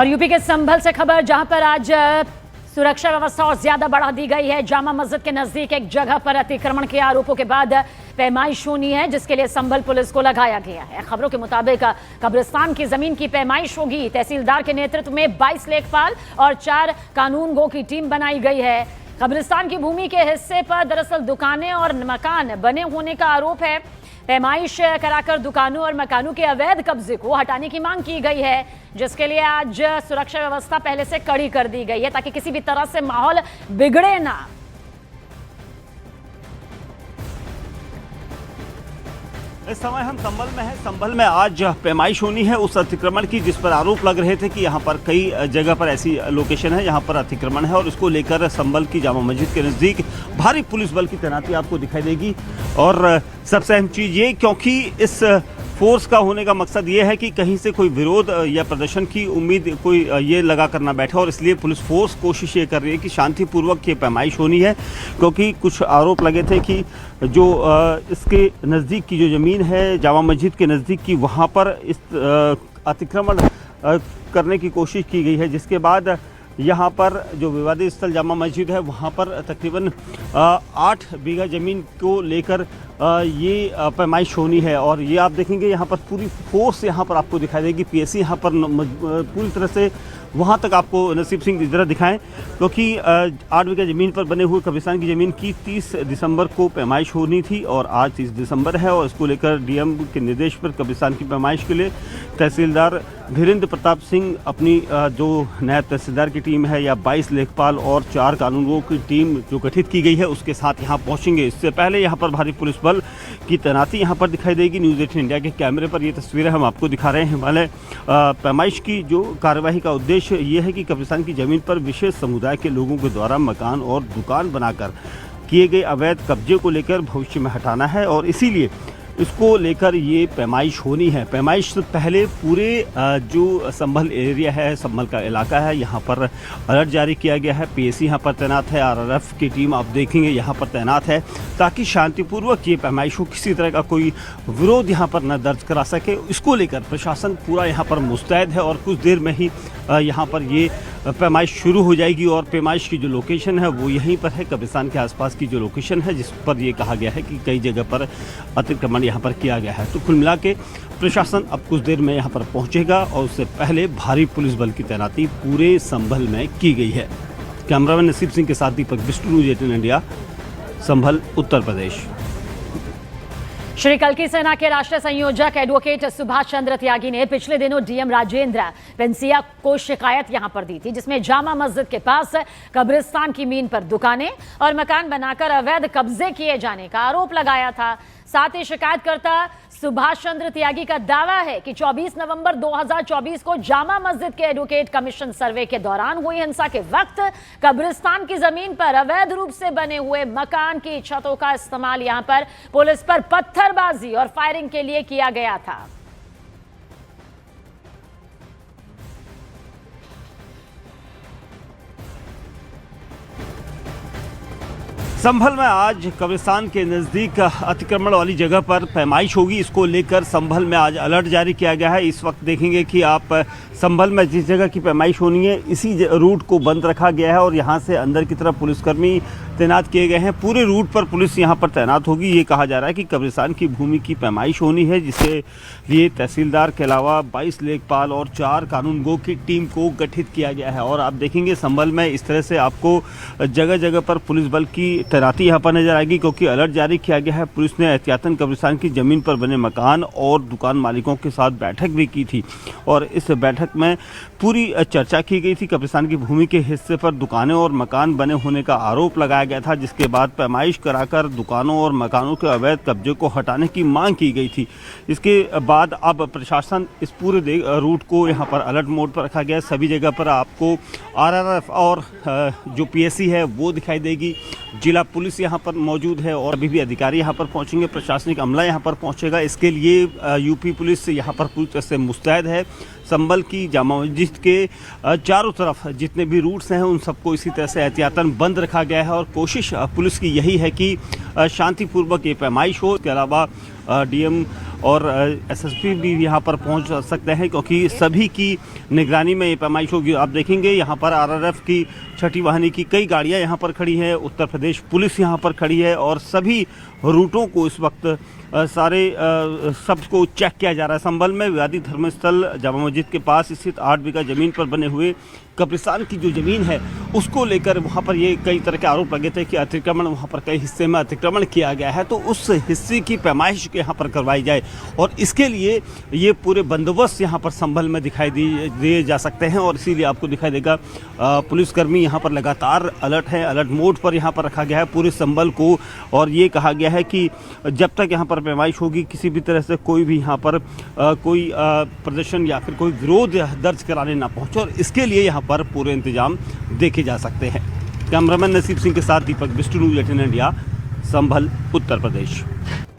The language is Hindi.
और यूपी के संभल से खबर, जहां पर आज सुरक्षा व्यवस्था और ज्यादा बढ़ा दी गई है। जामा मस्जिद के नजदीक एक जगह पर अतिक्रमण के आरोपों के बाद पैमाइश होनी है, जिसके लिए संभल पुलिस को लगाया गया है। खबरों के मुताबिक कब्रिस्तान की जमीन की पैमाइश होगी। तहसीलदार के नेतृत्व में 22 लेखपाल और 4 कानूनगो की टीम बनाई गई है। कब्रिस्तान की भूमि के हिस्से पर दरअसल दुकानें और मकान बने होने का आरोप है। पैमाइश कराकर दुकानों और मकानों के अवैध कब्जे को हटाने की मांग की गई है, जिसके लिए आज सुरक्षा व्यवस्था पहले से कड़ी कर दी गई है ताकि किसी भी तरह से माहौल बिगड़े ना। इस समय हम संभल में हैं। संभल में आज पैमाइश होनी है उस अतिक्रमण की जिस पर आरोप लग रहे थे कि यहाँ पर कई जगह पर ऐसी लोकेशन है जहाँ पर अतिक्रमण है, और इसको लेकर संभल की जामा मस्जिद के नज़दीक भारी पुलिस बल की तैनाती आपको दिखाई देगी। और सबसे अहम चीज़ ये, क्योंकि इस फोर्स का होने का मकसद ये है कि कहीं से कोई विरोध या प्रदर्शन की उम्मीद कोई ये लगा कर ना बैठे, और इसलिए पुलिस फोर्स कोशिश ये कर रही है कि शांतिपूर्वक ये पैमाइश होनी है। क्योंकि कुछ आरोप लगे थे कि जो इसके नज़दीक की जो ज़मीन है जामा मस्जिद के नज़दीक की, वहाँ पर इस अतिक्रमण करने की कोशिश की गई है, जिसके बाद यहाँ पर जो विवादित स्थल जामा मस्जिद है वहाँ पर तकरीबन 8 बीघा ज़मीन को लेकर ये पैमाइश होनी है। और ये आप देखेंगे यहाँ पर पूरी फोर्स यहाँ पर आपको दिखाई देगी। पीएसी यहाँ पर पूरी तरह से वहाँ तक आपको नसीब सिंह इधर दिखाएं, क्योंकि 8 बीघा ज़मीन पर बने हुए कब्रिस्तान की ज़मीन की 30 दिसंबर को पैमाइश होनी थी, और आज 30 दिसंबर है। और इसको लेकर डीएम के निर्देश पर कब्रिस्तान की पैमाइश के लिए तहसीलदार धीरेन्द्र प्रताप सिंह अपनी जो नायब तहसीलदार की टीम है या 22 लेखपाल और 4 कानूनगो की टीम जो गठित की गई है उसके साथ यहाँ पहुँचेंगे। इससे पहले यहाँ पर भारी पुलिस बल की तैनाती यहाँ पर दिखाई देगी। न्यूज़ 18 इंडिया के कैमरे पर ये तस्वीरें हम आपको दिखा रहे हैं। हिमालय पैमाइश की जो कार्यवाही का उद्देश्य ये है कि कब्रिस्तान की ज़मीन पर विशेष समुदाय के लोगों के द्वारा मकान और दुकान बनाकर किए गए अवैध कब्जे को लेकर भविष्य में हटाना है, और इसीलिए इसको लेकर ये पैमाइश होनी है। पैमाइश से पहले पूरे जो संभल एरिया है, संभल का इलाका है, यहाँ पर अलर्ट जारी किया गया है। पीएसी यहाँ पर तैनात है, आरआरएफ की टीम आप देखेंगे यहाँ पर तैनात है, ताकि शांतिपूर्वक ये पैमाइश हो, किसी तरह का कोई विरोध यहाँ पर न दर्ज करा सके। इसको लेकर प्रशासन पूरा यहाँ पर मुस्तैद है, और कुछ देर में ही यहाँ पर ये पैमाइश शुरू हो जाएगी। और पैमाइश की जो लोकेशन है वो यहीं पर है, कब्रिस्तान के आसपास की जो लोकेशन है, जिस पर ये कहा गया है कि कई जगह पर अतिक्रमण यहाँ पर किया गया है। तो कुल मिला के प्रशासन अब कुछ देर में यहाँ पर पहुँचेगा, और उससे पहले भारी पुलिस बल की तैनाती पूरे संभल में की गई है। कैमरामैन नसीब सिंह के साथ दीपक बिष्ट, न्यूज़ 18 इंडिया, संभल, उत्तर प्रदेश। श्री कल्की सेना के राष्ट्रीय संयोजक एडवोकेट सुभाष चंद्र त्यागी ने पिछले दिनों डीएम राजेंद्र पेंसिया को शिकायत यहां पर दी थी, जिसमें जामा मस्जिद के पास कब्रिस्तान की मीन पर दुकानें और मकान बनाकर अवैध कब्जे किए जाने का आरोप लगाया था। साथ ही शिकायतकर्ता सुभाष चंद्र त्यागी का दावा है कि 24 नवंबर 2024 को जामा मस्जिद के एडवोकेट कमीशन सर्वे के दौरान हुई हिंसा के वक्त कब्रिस्तान की जमीन पर अवैध रूप से बने हुए मकान की छतों का इस्तेमाल यहां पर पुलिस पर पत्थरबाजी और फायरिंग के लिए किया गया था। संभल में आज कब्रिस्तान के नज़दीक अतिक्रमण वाली जगह पर पैमाइश होगी। इसको लेकर संभल में आज अलर्ट जारी किया गया है। इस वक्त देखेंगे कि आप संभल में जिस जगह की पैमाइश होनी है इसी रूट को बंद रखा गया है, और यहाँ से अंदर की तरफ पुलिसकर्मी तैनात किए गए हैं। पूरे रूट पर पुलिस यहाँ पर तैनात होगी। ये कहा जा रहा है कि कब्रिस्तान की भूमि की पैमाइश होनी है, जिसके लिए तहसीलदार के अलावा 22 लेखपाल और 4 कानूनगो की टीम को गठित किया गया है। और आप देखेंगे संभल में इस तरह से आपको जगह जगह पर पुलिस बल की तैनाती यहाँ पर नजर आएगी, क्योंकि अलर्ट जारी किया गया है। पुलिस ने एहतियातन कब्रिस्तान की ज़मीन पर बने मकान और दुकान मालिकों के साथ बैठक भी की थी, और इस बैठक में पूरी चर्चा की गई थी। कब्रिस्तान की भूमि के हिस्से पर दुकानें और मकान बने होने का आरोप लगाया गया था, जिसके बाद पैमाइश कराकर दुकानों और मकानों के अवैध कब्जे को हटाने की मांग की गई थी। इसके बाद अब प्रशासन इस पूरे रूट को यहाँ पर अलर्ट मोड पर रखा गया। सभी जगह पर आपको आरआरएफ और जो पीएसी है वो दिखाई देगी। जिला पुलिस यहाँ पर मौजूद है, और अभी भी अधिकारी यहाँ पर पहुँचेंगे, प्रशासनिक अमला यहाँ पर पहुँचेगा। इसके लिए यूपी पुलिस यहाँ पर पूरी तरह से मुस्तैद है। संभल की जामा मस्जिद के चारों तरफ जितने भी रूट्स हैं उन सबको इसी तरह से एहतियातन बंद रखा गया है, और कोशिश पुलिस की यही है कि शांतिपूर्वक ये पैमाइश हो। इसके अलावा डीएम और एसएसपी भी यहाँ पर पहुँच सकते हैं, क्योंकि सभी की निगरानी में ये पैमाइश होगी। आप देखेंगे यहाँ पर आरआरएफ की छठी वाहिनी की कई गाड़ियाँ यहाँ पर खड़ी हैं, उत्तर प्रदेश पुलिस यहाँ पर खड़ी है और सभी रूटों को इस वक्त सबको चेक किया जा रहा है। संभल में विवादी धर्मस्थल जामा मस्जिद के पास स्थित 8 बीघा जमीन पर बने हुए कब्रिस्तान की जो ज़मीन है उसको लेकर वहाँ पर ये कई तरह के आरोप लगे थे कि अतिक्रमण वहाँ पर कई हिस्से में अतिक्रमण किया गया है, तो उस हिस्से की पैमाइश यहाँ पर करवाई जाए और इसके लिए ये पूरे बंदोबस्त यहाँ पर संभल में दिखाई दिए जा सकते हैं। और इसीलिए आपको दिखाई देगा पुलिसकर्मी यहाँ पर लगातार अलर्ट है, अलर्ट मोड पर यहाँ पर रखा गया है पूरे संभल को। और ये कहा गया है कि जब तक यहाँ पर पैमाइश होगी किसी भी तरह से कोई भी यहाँ पर कोई प्रदर्शन या फिर कोई विरोध दर्ज कराने ना पहुँचे, और इसके लिए यहाँ पर पूरे इंतजाम देखे जा सकते हैं। कैमरामैन नसीब सिंह के साथ दीपक बिष्टू, न्यूज़ 18 इंडिया, संभल, उत्तर प्रदेश।